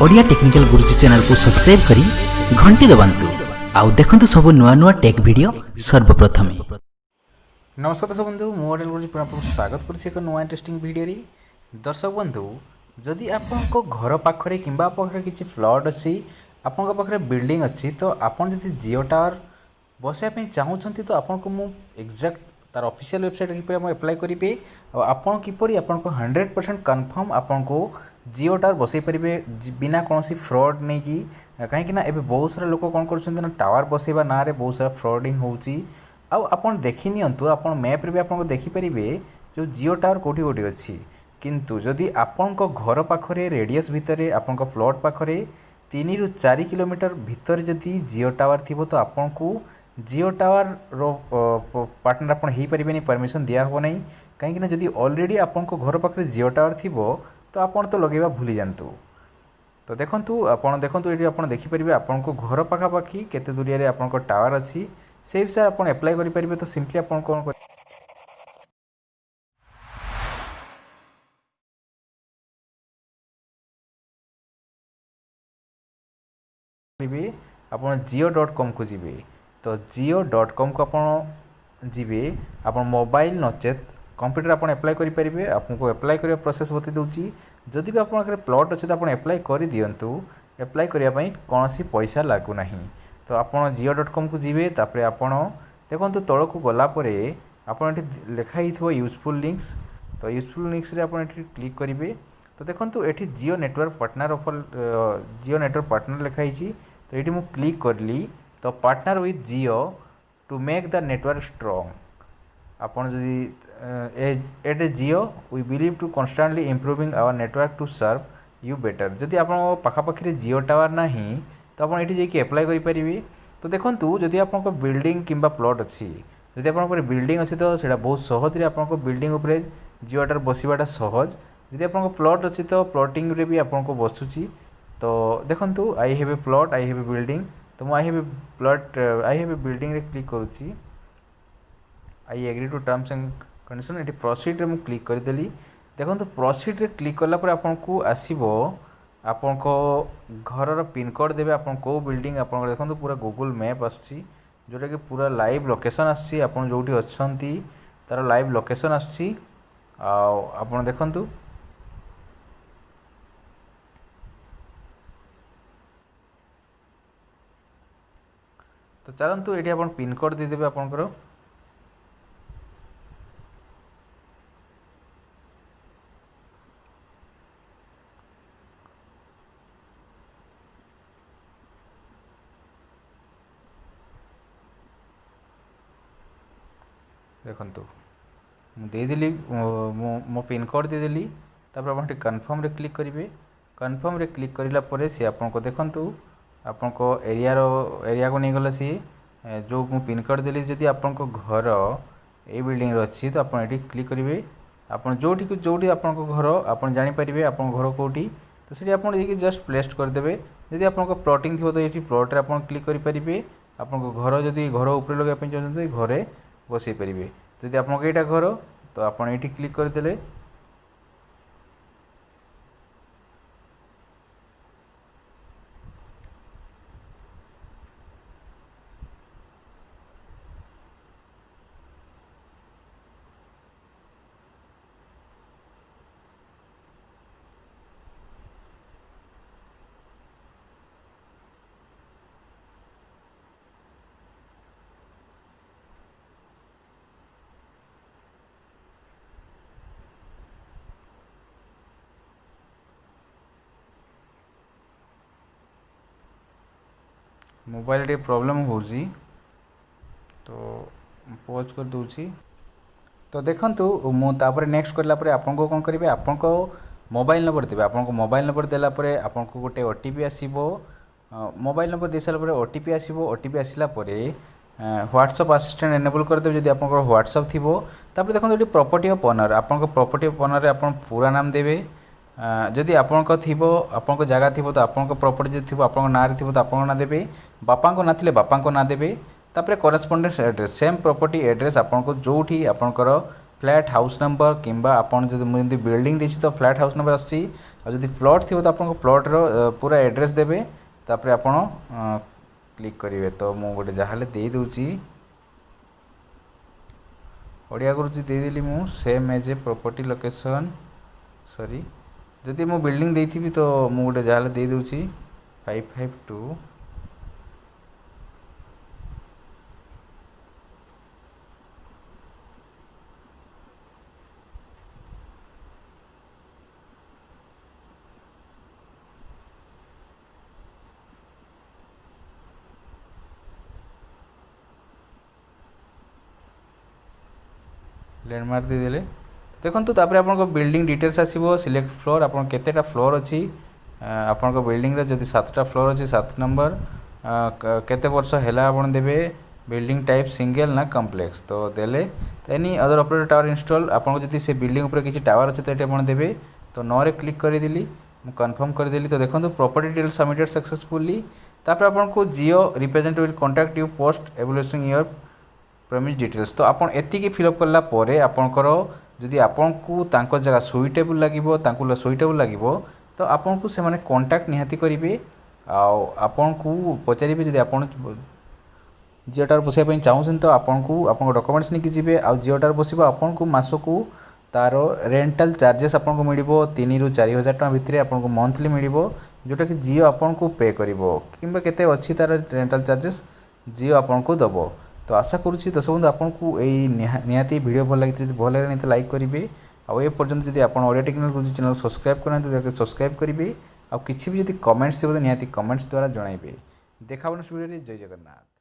Odia technical गुरुजी channel को subscribe करी घंटी दबांतु आउ देखंतु सब नुआ नुआ टेक वीडियो सर्वप्रथम। नमस्कार दर्शक बंधु मुझे गुरुजी आपको स्वागत करुच्ची एक नुआ इंटरेस्टिंग वीडियो रे। दर्शक बंधु जदि आपको घर पाखरे किंबा पाखरे किछि फ्लड अछि आपन पाखरे बिल्डिंग अछि तो आपन जदि जियो टावर बसाया पे चाहूछंती तो आपन को मु एग्जैक्ट तार ऑफिशियल वेबसाइट किपर हम अप्लाई करिवे और आपन किपरि आपन को 100% कंफर्म आपन को जियो टावर बसई परिबे बिना कोनोसी फ्रॉड नै कि कहीं कि ना एबे बहुत सारा लोक कोन करछन ना टावर बसैबा ना रे बहुत सारा फ्रॉडिंग होउची। आ आपन देखि नियंतु आपन मैप रे भी आपन को देखि परिबे जो जियो टावर कोठी कोठी अछि किंतु जदि आपन को घर पाखरे रेडियस भितरे आपन को प्लॉट पाखरे 3 रु 4 किलोमीटर भितर जदि जियो टावर थिबो तो आपन को जियो टावर रो पार्टनर आपन हेई परिबेनी परमिशन दिया हो नै कहीं कि ना जदि ऑलरेडी आपन को घर पाखरे जियो टावर थिबो तो आपन तो लगेबा भूली जानतु। तो देखंतु आपन देखंतु एठी आपन देखि परिबे आपन को घर पाखा पाखी केते दूरिया रे आपन को टावर अछि से विषय आपन अप्लाई करि परिबे। तो सिंपली आपन कोन करिबे आपन jio.com को जिबे तो jio.com को आपन जिबे आपन मोबाइल नचेत कंप्यूटर आपन अप्लाई करि परिबे। आपन को अप्लाई करिया प्रोसेस बते दउची जदि भी आपन अगर प्लॉट अछि तो आपन अप्लाई करि दियंतु अप्लाई करिया पई कोनोसी पैसा लागु नाही। तो आपन jio.com को जिबे तापरे आपन देखंतु तळ को गला परे आपन एठी लेखा हिथबो यूजफुल लिंक्स तो यूजफुल लिंक्स रे आपन एठी क्लिक करिवे। तो देखंतु एठी Jio network partner offer Jio network partner लेखा हिची तो एठी मु क्लिक करली तो partner with Jio to make the network strong आपन जदि at Jio we believe to constantly improving our network to serve you better. जदि आपन पाखापाखि रे जियो टावर नाही तो आपन एठी जेकी अप्लाई करि परिबे। तो देखंतु जदि आपन को बिल्डिंग किंबा प्लॉट अछि जदि आपन को बिल्डिंग अछि तो सेटा बहुत सहज रे आपन को बिल्डिंग ऊपर जियो टावर बसिबाटा सहज। जदि आपन को प्लॉट अछि तो प्लॉटिंग रे भी आपन को बसुची। तो देखंतु I have a plot I have a building तो मु I have a plot I have a building रे क्लिक करूची I agree to terms and condition एटी प्रोसीड रे मु क्लिक कर देली। देखंतु प्रोसीड रे क्लिक करला पर आपन को आसीबो आपन को घर रो पिन कोड देबे आपन को बिल्डिंग आपन को देखंतु पूरा गूगल मैप आछी जोटा कि पूरा लाइव लोकेशन आछी आपन जोठी अछंती तार लाइव लोकेशन आछी आ आपन देखंतु तो चलंतु एठी आपन पिन कोड दे देबे आपन को देखंतु दे देली मो पिन कोड दे देली तापर आपन कन्फर्म रे क्लिक करिवे। कन्फर्म रे क्लिक करिला परे से आपन को देखंतु आपन को एरिया को नहीं गला सी जो मु पिन कोड देली जदि आपन को घर ए बिल्डिंग रो अछि तो आपन एटी क्लिक करिवे। आपन जोठी आपन को घर आपन जानि परिबे आपन घर कोठी तो सेठी आपन जेकी जस्ट प्लेस कर देबे। जदि आपन को प्लॉटिंग थिबो तो एठी प्लॉट रे आपन क्लिक करि परिबे। आपन को घर जदि घर ऊपर लगे अपन चाहते घरे बसई पारे। जदि आपन को एटा घर तो आपन एटी क्लिक कर देले मोबाइल टे प्रॉब्लम होजी तो पॉज कर दूची। तो देखंतु मु तापर नेक्स्ट करला परे आपन को कोन करिवे आपन को मोबाइल नंबर देबे। आपन को मोबाइल नंबर देला परे आपन को गोटे ओटीपी आसीबो मोबाइल नंबर देसाला परे ओटीपी आसीबो। ओटीपी आसिला परे व्हाट्सएप असिस्टेंट एनेबल कर देबे जदि आपन को व्हाट्सएप थिबो। तापर देखंतु एटी प्रॉपर्टी ऑफ ओनर आपन को प्रॉपर्टी ऑफ ओनर रे आपन पूरा नाम देबे। जदि आपन को थिबो आपन को जगह थिबो तो आपन को प्रॉपर्टी जदि थिबो आपन को ना रे थिबो तो आपन को ना देबे। बापा को ना थिले बापा को ना देबे। तापर करेस्पोंडेंस एड्रेस सेम प्रॉपर्टी एड्रेस आपन को जोठी आपन को फ्लैट हाउस नंबर किंबा आपन जदि मुझे बिल्डिंग देछि तो फ्लैट हाउस नंबर आछि आ जदि प्लॉट थिबो तो आपन प्लॉट रो पूरा एड्रेस देबे तापर आपन क्लिक करिवे तो मु गोटे जाहाले दे दोछि ओडिया गुरुजी दे देली मु same as a property location sorry जदि मु बिल्डिंग देथिबी तो मु गोटे जाहाले दे दोछि 552 लैंडमार्क दे देले देखंतु तापर आपन बिल्डिंग डिटेल्स आसीबो सिलेक्ट फ्लोर आपन केतेटा फ्लोर अछि आपन बिल्डिंग रे जदि 7टा फ्लोर अछि 7 नंबर केते वर्ष हैला आपन देबे बिल्डिंग टाइप सिंगल ना कॉम्प्लेक्स तो देले any other operator tower install आपन जदि से बिल्डिंग ऊपर किछि टावर अछि तो एटे आपन देबे तो नो रे क्लिक करि देली मु कंफर्म कर देली तो देखंतु प्रॉपर्टी डिटेल्स सबमिटेड सक्सेसफुली तापर आपन को Jio representative will contact you post evolution your premise details तो आपन एतिकी फिलअप करला परे आपनकर जदि आपन को तांको जगह सुइटेबल लागिवो तांको सुइटेबल लागिवो तो आपन को से माने कांटेक्ट निहाती करिवे आ आपन को पचारिबे जदि आपन जियोटार बसिया पई चाहुछन तो आपन को आपन डॉक्यूमेंट्स निकि जिवे आ जियोटार बसिबो आपन को मासको तारो रेंटल चार्जेस आपन को मिलिबो 3 रु 4000 टका भितरे आपन को मंथली मिलिबो जोटा कि जियो आपन को पे करिवो किंबा केते अछि तार रेंटल चार्जेस जियो आपन को दबो तो आशा करूँ दर्शक बंधु आपको यही निहाती वीडियो भल लगी भल लगे तो लाइक करेंगे आउ पर्यटन जब आप ओडिया टेक्निकल गुरुजी चैनल सब्सक्राइब करना सब्सक्राइब करेंगे आउ किसी भी जब कमेंट्स थी तो निहाती कमेंट्स द्वारा जनइबे देखा नेक्स्ट वीडियो जय जगन्नाथ।